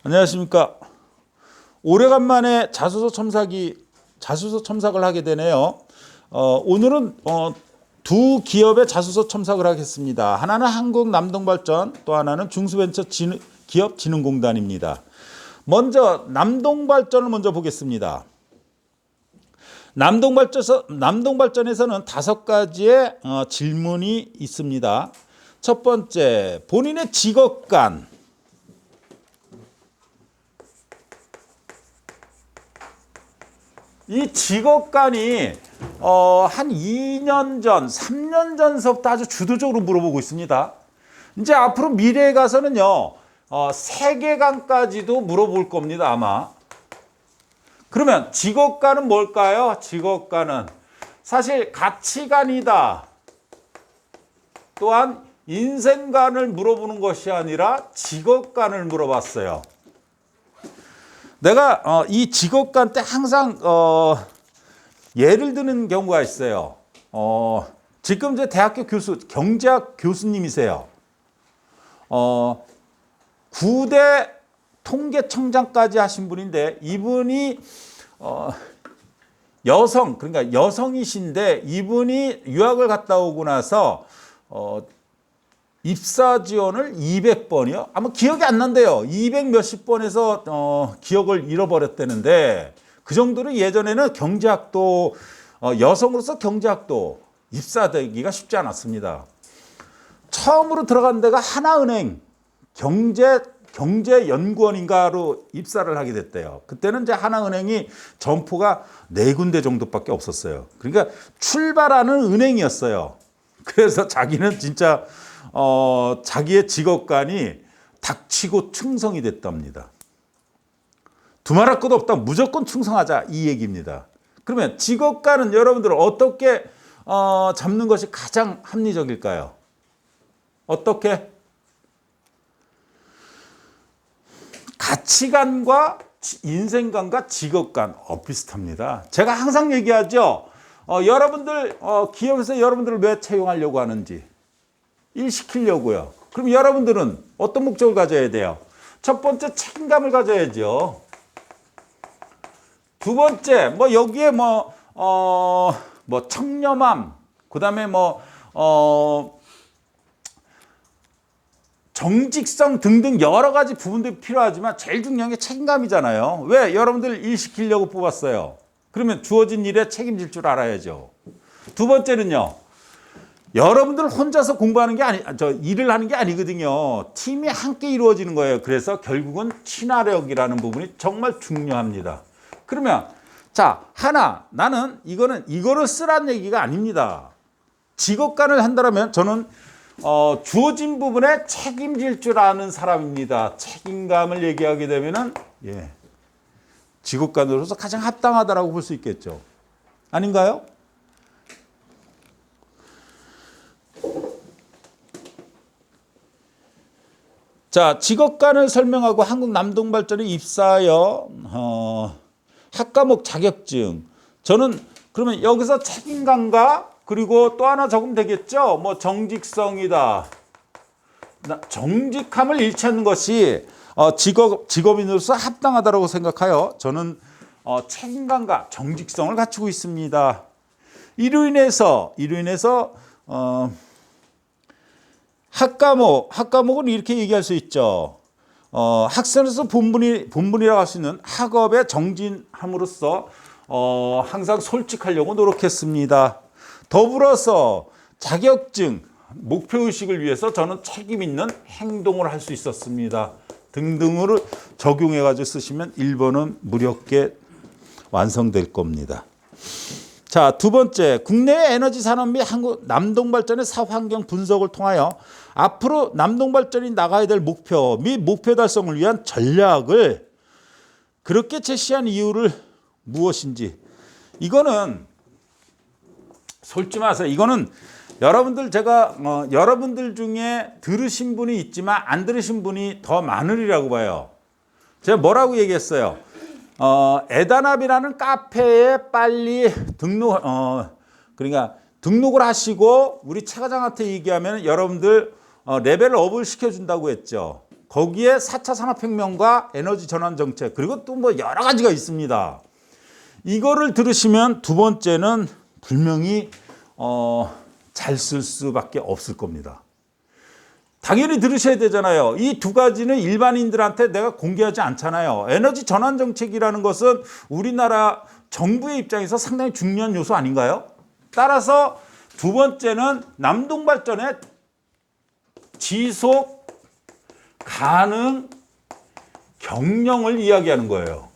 안녕하십니까. 오래간만에 자소서 첨삭을 하게 되네요. 오늘은 두 기업의 자소서 첨삭을 하겠습니다. 하나는 한국남동발전, 또 하나는 중소벤처기업진흥공단입니다. 먼저 남동발전을 먼저 보겠습니다. 남동발전에서는 5가지의 질문이 있습니다. 첫 번째, 본인의 직업관. 이 직업관이 한 2년 전, 3년 전서부터 아주 주도적으로 물어보고 있습니다. 이제 앞으로 미래에 가서는요, 세계관까지도 물어볼 겁니다, 아마. 그러면 직업관은 뭘까요? 직업관은 사실 가치관이다. 또한 인생관을 물어보는 것이 아니라 직업관을 물어봤어요. 내가 이 직업관 때 항상 예를 드는 경우가 있어요. 지금 이제 대학교 경제학 교수님이세요. 9대 통계청장까지 하신 분인데, 이분이 그러니까 여성이신데, 이분이 유학을 갔다 오고 나서 입사 지원을 200번이요? 아마 기억이 안 난대요. 200 몇십 번에서 기억을 잃어버렸다는데, 그 정도로 예전에는 경제학도 여성으로서 경제학도 입사되기가 쉽지 않았습니다. 처음으로 들어간 데가 하나은행 경제연구원인가로 입사를 하게 됐대요. 그때는 이제 하나은행이 점포가 4군데 정도밖에 없었어요. 그러니까 출발하는 은행이었어요. 그래서 자기는 진짜 자기의 직업관이 닥치고 충성이 됐답니다. 두말할 것도 없다, 무조건 충성하자, 이 얘기입니다. 그러면 직업관은 여러분들 어떻게 잡는 것이 가장 합리적일까요? 어떻게? 가치관과 인생관과 직업관 비슷합니다. 제가 항상 얘기하죠. 여러분들 기업에서 여러분들을 왜 채용하려고 하는지 일 시키려고요. 그럼 여러분들은 어떤 목적을 가져야 돼요? 첫 번째, 책임감을 가져야죠. 두 번째, 여기에 청렴함, 그다음에 정직성 등등 여러 가지 부분들이 필요하지만 제일 중요한 게 책임감이잖아요. 왜? 여러분들 일 시키려고 뽑았어요. 그러면 주어진 일에 책임질 줄 알아야죠. 두 번째는요, 여러분들 혼자서 공부하는 게 일을 하는 게 아니거든요. 팀이 함께 이루어지는 거예요. 그래서 결국은 친화력이라는 부분이 정말 중요합니다. 그러면 나는 이거를 쓰라는 얘기가 아닙니다. 직업관을 한다면 저는 주어진 부분에 책임질 줄 아는 사람입니다. 책임감을 얘기하게 되면은 직업관으로서 가장 합당하다라고 볼 수 있겠죠. 아닌가요? 자, 직업관을 설명하고 한국남동발전에 입사하여 학과목 자격증. 저는 그러면 여기서 책임감과 그리고 또 하나 적으면 되겠죠. 정직성이다. 정직함을 잃지 않는 것이 직업인으로서 합당하다고 생각하여 저는 책임감과 정직성을 갖추고 있습니다. 이로 인해서 학과목은 이렇게 얘기할 수 있죠. 학생으로서 본분이라고 할 수 있는 학업에 정진함으로써 항상 솔직하려고 노력했습니다. 더불어서 자격증, 목표의식을 위해서 저는 책임 있는 행동을 할 수 있었습니다. 등등으로 적용해가지고 쓰시면 1번은 무렵게 완성될 겁니다. 자, 두 번째, 국내 에너지 산업 및 한국 남동발전의 사업환경 분석을 통하여 앞으로 남동발전이 나가야 될 목표 및 목표 달성을 위한 전략을 그렇게 제시한 이유를 무엇인지. 이거는 솔직히 말해서 이거는 여러분들 중에 들으신 분이 있지만 안 들으신 분이 더 많으리라고 봐요. 제가 뭐라고 얘기했어요? 에다납이라는 카페에 빨리 등록을 하시고 우리 최 과장한테 얘기하면 여러분들 레벨업을 시켜준다고 했죠. 거기에 4차 산업혁명과 에너지 전환 정책 그리고 또 뭐 여러 가지가 있습니다. 이거를 들으시면 두 번째는 분명히 잘 쓸 수밖에 없을 겁니다. 당연히 들으셔야 되잖아요. 이 두 가지는 일반인들한테 내가 공개하지 않잖아요. 에너지 전환 정책이라는 것은 우리나라 정부의 입장에서 상당히 중요한 요소 아닌가요? 따라서 두 번째는 남동발전의 지속 가능 경영을 이야기하는 거예요.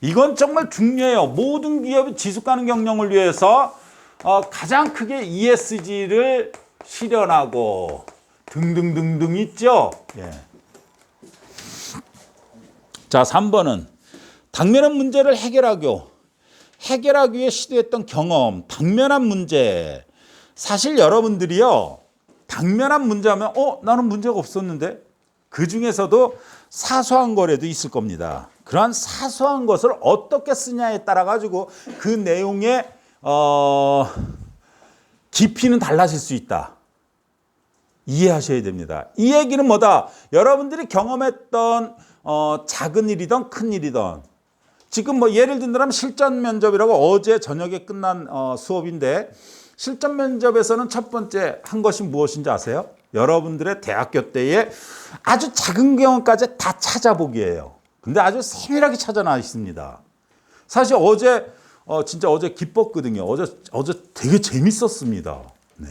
이건 정말 중요해요. 모든 기업이 지속 가능 경영을 위해서 가장 크게 ESG를 실현하고 등등등등 있죠. 예. 자, 3번은 당면한 문제를 해결하기 위해 시도했던 경험, 당면한 문제. 사실 여러분들이요, 당면한 문제 하면 나는 문제가 없었는데 그 중에서도 사소한 거라도 있을 겁니다. 그러한 사소한 것을 어떻게 쓰냐에 따라 가지고 그 내용의 깊이는 달라질 수 있다. 이해하셔야 됩니다. 이 얘기는 뭐다? 여러분들이 경험했던 작은 일이든 큰 일이든 지금 뭐 예를 든다면 실전 면접이라고 어제 저녁에 끝난 수업인데 실전 면접에서는 첫 번째 한 것이 무엇인지 아세요? 여러분들의 대학교 때의 아주 작은 경험까지 다 찾아보기예요. 근데 아주 세밀하게 찾아나 있습니다. 사실 어제 진짜 어제 기뻤거든요. 어제 되게 재밌었습니다. 네.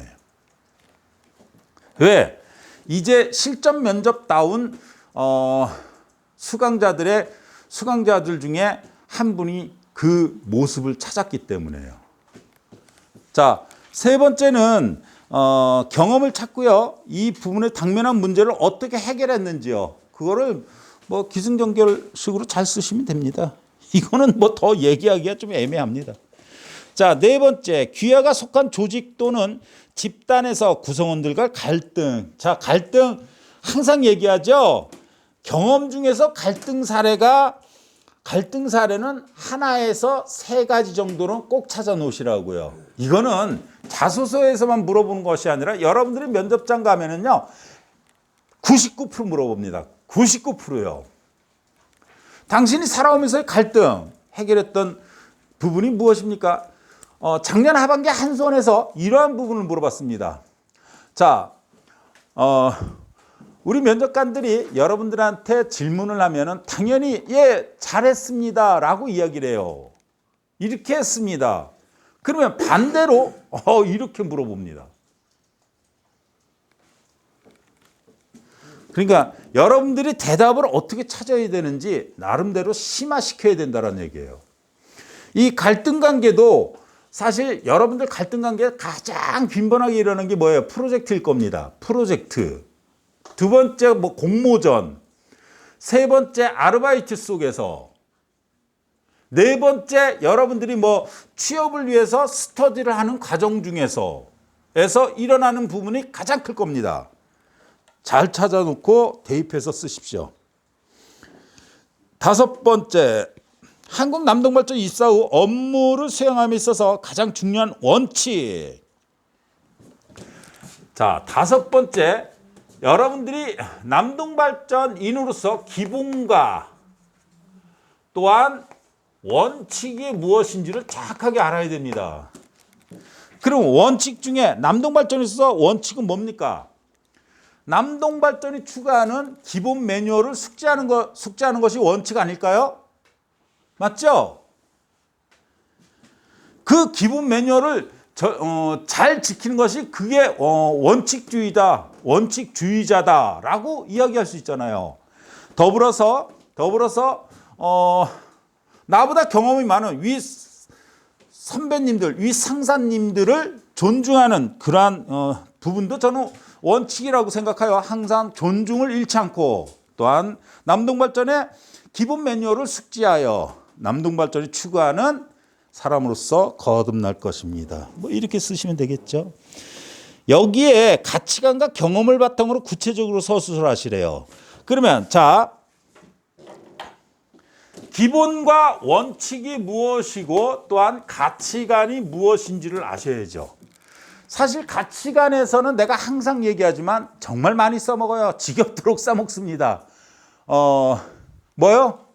왜? 이제 실전 면접다운 수강자들 중에 한 분이 그 모습을 찾았기 때문에요. 자, 세 번째는 경험을 찾고요. 이 부분의 당면한 문제를 어떻게 해결했는지요. 그거를 뭐 기승전결식으로 잘 쓰시면 됩니다. 이거는 뭐 더 얘기하기가 좀 애매합니다. 자, 네 번째, 귀하가 속한 조직 또는 집단에서 구성원들과 갈등. 자, 갈등 항상 얘기하죠. 경험 중에서 갈등 사례는 하나에서 세 가지 정도는 꼭 찾아 놓으시라고요. 이거는 자소서에서만 물어보는 것이 아니라 여러분들이 면접장 가면은요, 99% 물어봅니다. 99%요. 당신이 살아오면서의 갈등 해결했던 부분이 무엇입니까? 작년 하반기 한수원에서 이러한 부분을 물어봤습니다. 자, 우리 면접관들이 여러분들한테 질문을 하면은 당연히 예, 잘했습니다 라고 이야기를 해요. 이렇게 했습니다. 그러면 반대로 이렇게 물어봅니다. 그러니까 여러분들이 대답을 어떻게 찾아야 되는지 나름대로 심화시켜야 된다는 얘기예요. 이 갈등 관계도 사실 여러분들 갈등 관계 가장 빈번하게 일어나는 게 뭐예요? 프로젝트일 겁니다. 프로젝트. 두 번째 뭐 공모전. 세 번째 아르바이트 속에서. 네 번째 여러분들이 뭐 취업을 위해서 스터디를 하는 과정 중에서 일어나는 부분이 가장 클 겁니다. 잘 찾아놓고 대입해서 쓰십시오. 다섯 번째, 한국 남동발전 입사 후 업무를 수행함에 있어서 가장 중요한 원칙. 자, 다섯 번째, 여러분들이 남동발전인으로서 기본과 또한 원칙이 무엇인지를 정확하게 알아야 됩니다. 그럼 원칙 중에 남동발전에 있어서 원칙은 뭡니까? 남동발전이 추구하는 기본 매뉴얼을 숙지하는 것이 원칙 아닐까요? 맞죠? 그 기본 매뉴얼을 잘 지키는 것이 그게 원칙주의자다라고 이야기할 수 있잖아요. 더불어서 나보다 경험이 많은 위 선배님들, 위 상사님들을 존중하는 그러한 부분도 저는 원칙이라고 생각해요. 항상 존중을 잃지 않고 또한 남동발전의 기본 매뉴얼을 숙지하여 남동발전이 추구하는 사람으로서 거듭날 것입니다. 뭐 이렇게 쓰시면 되겠죠. 여기에 가치관과 경험을 바탕으로 구체적으로 서술을 하시래요. 그러면 자, 기본과 원칙이 무엇이고 또한 가치관이 무엇인지를 아셔야죠. 사실 가치관에서는 내가 항상 얘기하지만 정말 많이 써먹어요. 지겹도록 써먹습니다. 뭐요?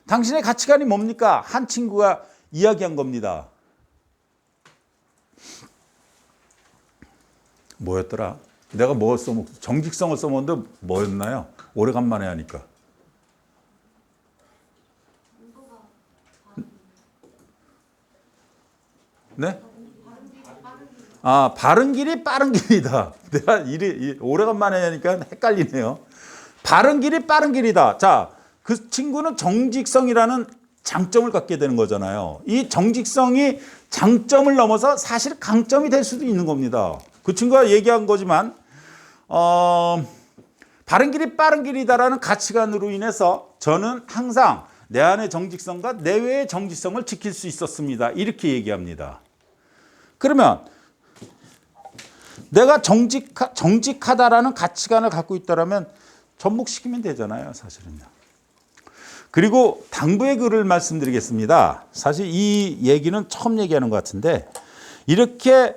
당신의 가치관이 뭡니까? 한 친구가 이야기한 겁니다. 뭐였더라? 내가 뭐 정직성을 써먹는데 뭐였나요? 오래간만에 하니까. 네? 아, 바른 길이 빠른 길이다. 내가 오래간만에 하니까 헷갈리네요. 바른 길이 빠른 길이다. 자, 그 친구는 정직성이라는 장점을 갖게 되는 거잖아요. 이 정직성이 장점을 넘어서 사실 강점이 될 수도 있는 겁니다. 그 친구가 얘기한 거지만 바른 길이 빠른 길이다라는 가치관으로 인해서 저는 항상 내 안의 정직성과 내외의 정직성을 지킬 수 있었습니다. 이렇게 얘기합니다. 그러면 내가 정직하다라는 가치관을 갖고 있다면 접목시키면 되잖아요, 사실은요. 그리고 당부의 글을 말씀드리겠습니다. 사실 이 얘기는 처음 얘기하는 것 같은데 이렇게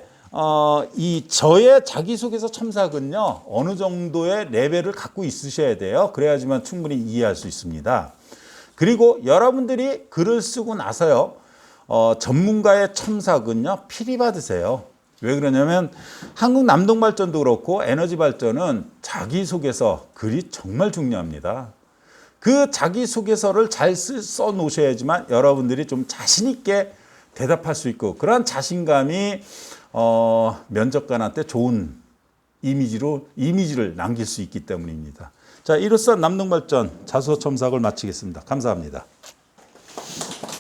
이 저의 자기소개서 첨삭은요 어느 정도의 레벨을 갖고 있으셔야 돼요. 그래야지만 충분히 이해할 수 있습니다. 그리고 여러분들이 글을 쓰고 나서요 전문가의 첨삭은요 필히 받으세요. 왜 그러냐면 한국 남동발전도 그렇고 에너지발전은 자기소개서 글이 정말 중요합니다. 그 자기소개서를 잘 써 놓으셔야지만 여러분들이 좀 자신 있게 대답할 수 있고 그러한 자신감이 면접관한테 좋은 이미지를 남길 수 있기 때문입니다. 자, 이로써 남동발전 자소서 첨삭을 마치겠습니다. 감사합니다.